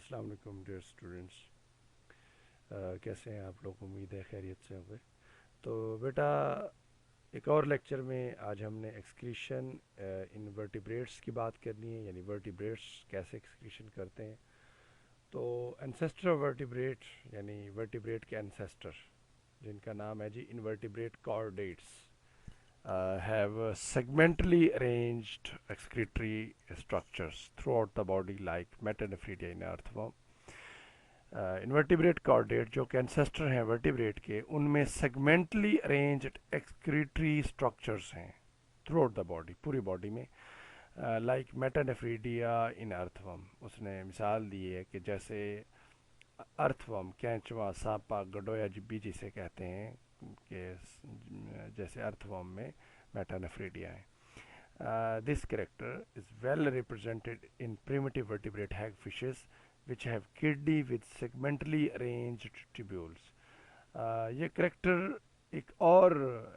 السلام علیکم dear students, کیسے ہیں آپ لوگ؟ امید ہے خیریت سے ہوں گے۔ تو بیٹا ایک اور لیکچر میں آج ہم نے ایکسکریشن ان ورٹیبریٹس کی بات کرنی ہے، یعنی ورٹیبریٹس کیسے ایکسکریشن کرتے ہیں۔ تو انسیسٹر ورٹیبریٹ یعنی ورٹیبریٹ کے انسیسٹر جن کا نام ہے جی invertebrate کارڈیٹس have segmentally arranged excretory structures throughout the body like metanephridia in earthworm. Invertebrate chordate جو کہ انسیسٹر ہیں ورٹیبریٹ کے، ان میں سیگمنٹلی ارینجڈ ایکسکریٹری اسٹرکچرس ہیں تھرو آؤٹ دا باڈی، پوری باڈی میں، لائک میٹانیفریڈیا ان ارتھوم۔ اس نے مثال دی ہے کہ جیسے ارتھوم، کینچوا، سانپا، گڈویا بھی جسے کہتے ہیں، کہ جیسے ارتھوم میں میٹانیفریڈیا ہے۔ This character is well represented in primitive vertebrate hagfishes which have kidney with segmentally arranged tubules. یہ کریکٹر ایک اور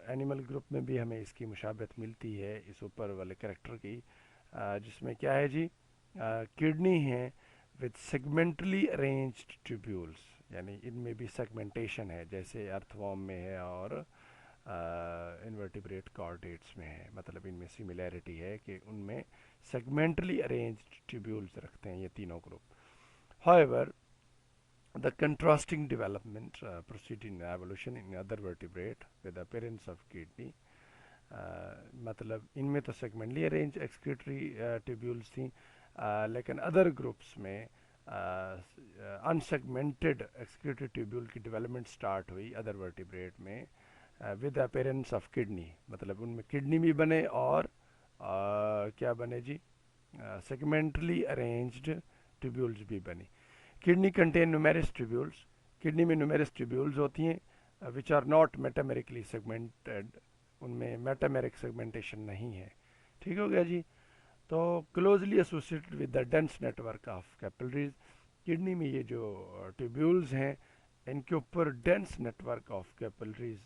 اینیمل گروپ میں بھی ہمیں اس کی مشابہت ملتی ہے، اس اوپر والے کریکٹر کی، جس میں کیا ہے جی، کڈنی ہیں with segmentally arranged tubules، یعنی ان میں بھی سیگمنٹیشن ہے جیسے ارتھوم میں ہے اور انورٹیبریٹ کارڈیٹس میں ہے۔ مطلب ان میں سملیرٹی ہے کہ ان میں سیگمنٹلی ارینجڈ ٹیبیولز رکھتے ہیں یہ تینوں group. However, the contrasting development proceed in evolution in other vertebrate with the appearance of kidney۔ مطلب ان میں تو سیگمنٹلی ارینج ایکسکریٹری ٹیبیولز تھیں، لیکن ادر گروپس میں انسیگمنٹڈ ایکسکریٹری ٹیبیول کی ڈیولپمنٹ سٹارٹ ہوئی ادر ورٹیبریٹ میں ود اپیرنس آف کڈنی، مطلب ان میں کڈنی بھی بنے اور کیا بنے جی، سیگمنٹلی ارینجڈ ٹیبیولز بھی بنی۔ کڈنی کنٹین نیومیرس ٹیبیولز، کڈنی میں نیومیرس ٹیبیولز ہوتی ہیں وچ آر ناٹ میٹامیرکلی سیگمنٹڈ، ان میں میٹامیرک سیگمنٹیشن نہیں ہے۔ ٹھیک ہو گیا جی۔ تو closely associated with the dense network of capillaries, kidney میں یہ جو ٹیبیولز ہیں ان کے اوپر dense network of capillaries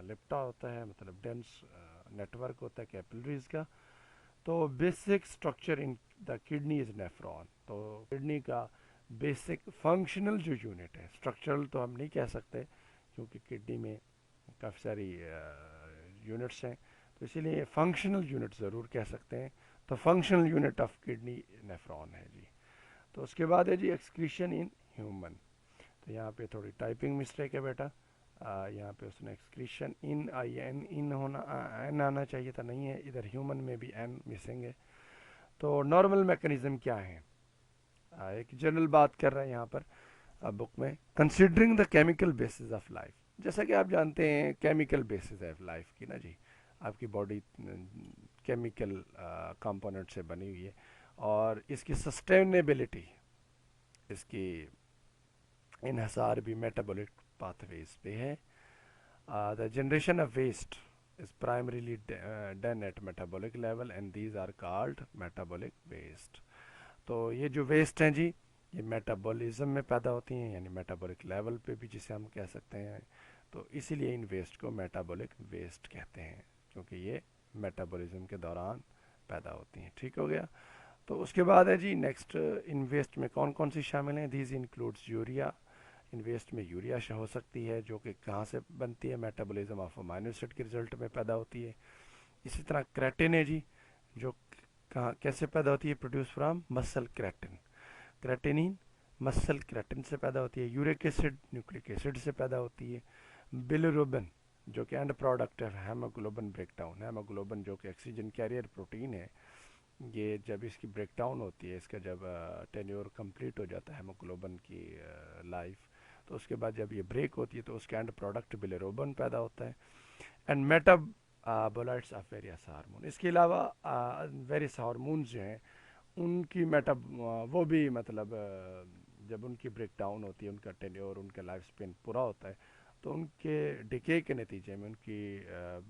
لپٹا ہوتا ہے، مطلب ڈینس نیٹ ورک ہوتا ہے کیپلریز کا۔ تو basic structure in the kidney از نیفرون، تو کڈنی کا بیسک فنکشنل جو یونٹ ہے، اسٹرکچرل تو ہم نہیں کہہ سکتے کیونکہ کڈنی میں کافی ساری یونٹس ہیں، تو اسی لیے فنکشنل یونٹ ضرور کہہ سکتے ہیں۔ تو فنکشنل یونٹ آف کڈنی نیفرون ہے جی۔ تو اس کے بعد ہے جی ایکسکریشن ان ہیومن۔ تو یہاں پہ تھوڑی ٹائپنگ مسٹیک ہے بیٹا، یہاں پہ اس نے ایکسکریشن ان آئی این ان ہونا این آنا چاہیے تھا، نہیں ہے، ادھر ہیومن میں بھی این مسنگ ہے۔ تو نارمل میکانزم کیا ہے، ایک جنرل بات کر رہے ہیں یہاں پر بک میں، considering the chemical bases of life. جیسا کہ آپ جانتے ہیں کیمیکل بیسز آف لائف کی نا جی، آپ کی باڈی کیمیکل کمپوننٹ سے بنی ہوئی ہے اور اس کی سسٹینیبلٹی، اس کی انحصار بھی میٹابولک پاتھ ویز پہ ہے۔ The generation of waste is primarily done at metabolic level and these are called metabolic waste۔ تو یہ جو ویسٹ ہیں جی، یہ میٹابولزم میں پیدا ہوتی ہیں، یعنی میٹابولک لیول پہ بھی جسے ہم کہہ سکتے ہیں، تو اسی لیے ان ویسٹ کو میٹابولک ویسٹ کہتے ہیں کیونکہ یہ میٹابولزم کے دوران پیدا ہوتی ہیں۔ ٹھیک ہو گیا۔ تو اس کے بعد ہے جی نیکسٹ، ان ویسٹ میں کون کون سی شامل ہیں؟ دیز انکلوڈس یوریا، ان ویسٹ میں یوریا ہو سکتی ہے جو کہ کہاں سے بنتی ہے، میٹابولزم آف امائنو ایسڈ کے رزلٹ میں پیدا ہوتی ہے۔ اسی طرح کریٹن ہے جی، جو کہاں کیسے پیدا ہوتی ہے، پروڈیوس فرام مسل کریٹن، کریٹنین مسل کریٹن سے پیدا ہوتی ہے۔ یورک ایسڈ نیوکلک ایسڈ سے پیدا ہوتی ہے۔ بلیروبن جو کہ اینڈ پروڈکٹ ہے ہیموگلوبن بریک ڈاؤن، ہیموگلوبن جو کہ آکسیجن کیریئر پروٹین ہے، یہ جب اس کی بریک ڈاؤن ہوتی ہے، اس کا جب ٹینیور کمپلیٹ ہو جاتا ہے ہیموگلوبن کی لائف، تو اس کے بعد جب یہ بریک ہوتی ہے تو اس کے اینڈ پروڈکٹ بلیروبن پیدا ہوتا ہے۔ اینڈ میٹابولائٹس آف ویریس ہارمون، اس کے علاوہ ویریس ہارمونز جو ہیں ان کی وہ بھی مطلب جب ان کی بریک ڈاؤن ہوتی ہے، ان کا ٹینیور، ان کا لائف سپین پورا ہوتا ہے، تو ان کے ڈیکے کے نتیجے میں، ان کی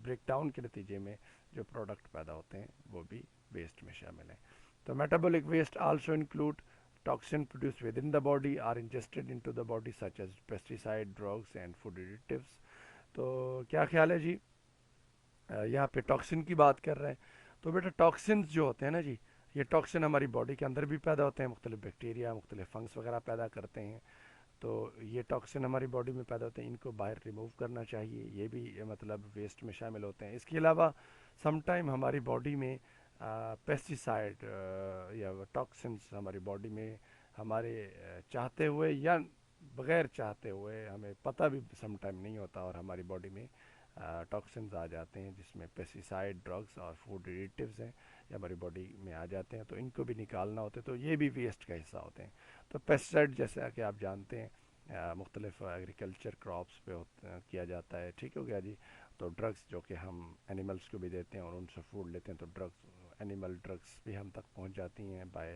بریک ڈاؤن کے نتیجے میں جو پروڈکٹ پیدا ہوتے ہیں وہ بھی ویسٹ میں شامل ہیں۔ تو metabolic waste also include toxin produced within the body are ingested into the body such as pesticide, drugs and food additives۔ تو کیا خیال ہے جی، یہاں پہ ٹاکسن کی بات کر رہے ہیں، تو بیٹا ٹاکسنز جو ہوتے ہیں نا جی، یہ ٹاکسن ہماری باڈی کے اندر بھی پیدا ہوتے ہیں، مختلف بیکٹیریا، مختلف فنگس وغیرہ پیدا کرتے ہیں. تو یہ ٹاکسن ہماری باڈی میں پیدا ہوتے ہیں، ان کو باہر ریموو کرنا چاہیے. یہ بھی مطلب ویسٹ میں شامل ہوتے ہیں. اس کے علاوہ سم ٹائم ہماری باڈی میں پیسٹیسائڈ یا ٹاکسنس ہماری باڈی میں ہمارے چاہتے ہوئے یا بغیر چاہتے ہوئے ہمیں پتہ بھی سم ٹائم نہیں ہوتا، اور ہماری باڈی میں ٹاکسنز آ جاتے ہیں جس میں پیسٹیسائڈ، ڈرگس اور فوڈ ایڈیٹیوز ہیں، یہ ہماری باڈی میں آ جاتے ہیں. تو ان کو بھی نکالنا ہوتا ہے، تو یہ بھی ویسٹ کا حصہ ہوتے ہیں. تو پیسٹیسائڈ جیسا کہ آپ جانتے ہیں مختلف ایگریکلچر کراپس پہ کیا جاتا ہے. ٹھیک ہو گیا جی. تو ڈرگس جو کہ ہم اینیملس کو بھی دیتے ہیں اور ان سے فوڈ لیتے ہیں، تو ڈرگس، اینیمل ڈرگس بھی ہم تک پہنچ جاتی ہیں by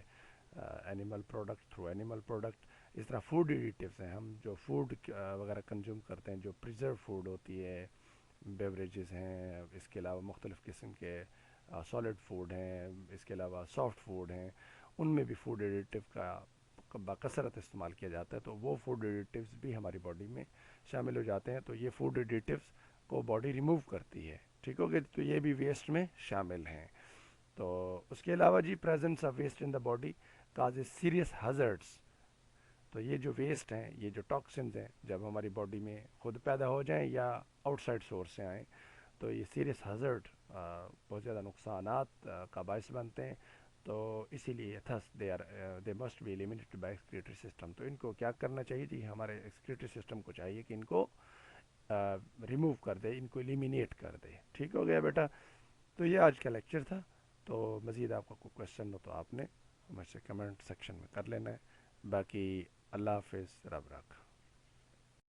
animal product, through animal product. اس طرح فوڈ ایڈیٹیوز ہیں، ہم جو فوڈ وغیرہ کنزیوم کرتے ہیں، جو پریزرو فوڈ ہوتی ہے، بیوریجز ہیں، اس کے علاوہ مختلف قسم کے سالڈ فوڈ ہیں، اس کے علاوہ سافٹ فوڈ ہیں، ان میں بھی فوڈ ایڈیٹیو کا بکثرت استعمال کیا جاتا ہے. تو وہ فوڈ ایڈیٹیوز بھی ہماری باڈی میں شامل ہو جاتے ہیں. تو یہ فوڈ ایڈیٹیوز کو باڈی ریموو کرتی ہے. ٹھیک ہو گیا. تو یہ بھی ویسٹ میں شامل ہیں. تو اس کے علاوہ جی presence of waste in the body causes serious hazards. تو یہ جو ویسٹ ہیں، یہ جو ٹاکسنز ہیں، جب ہماری باڈی میں خود پیدا ہو جائیں یا آؤٹ سائڈ سورس سے آئیں، تو یہ سیریس ہزارڈ بہت زیادہ نقصانات کا باعث بنتے ہیں. تو اسی لیے thus they must be eliminated by excretory system. تو ان کو کیا کرنا چاہیے جی؟ ہمارے ایکسکریٹری سسٹم کو چاہیے کہ ان کو ریموو کر دے، ان کو ایلیمینیٹ کر دے. ٹھیک ہو گیا بیٹا. تو یہ آج کا لیکچر تھا. تو مزید آپ کا کوئی کوشچن ہو تو آپ نے مجھ سے کمنٹ سیکشن میں کر لینا ہے. باقی اللہ حافظ، رب رکھ.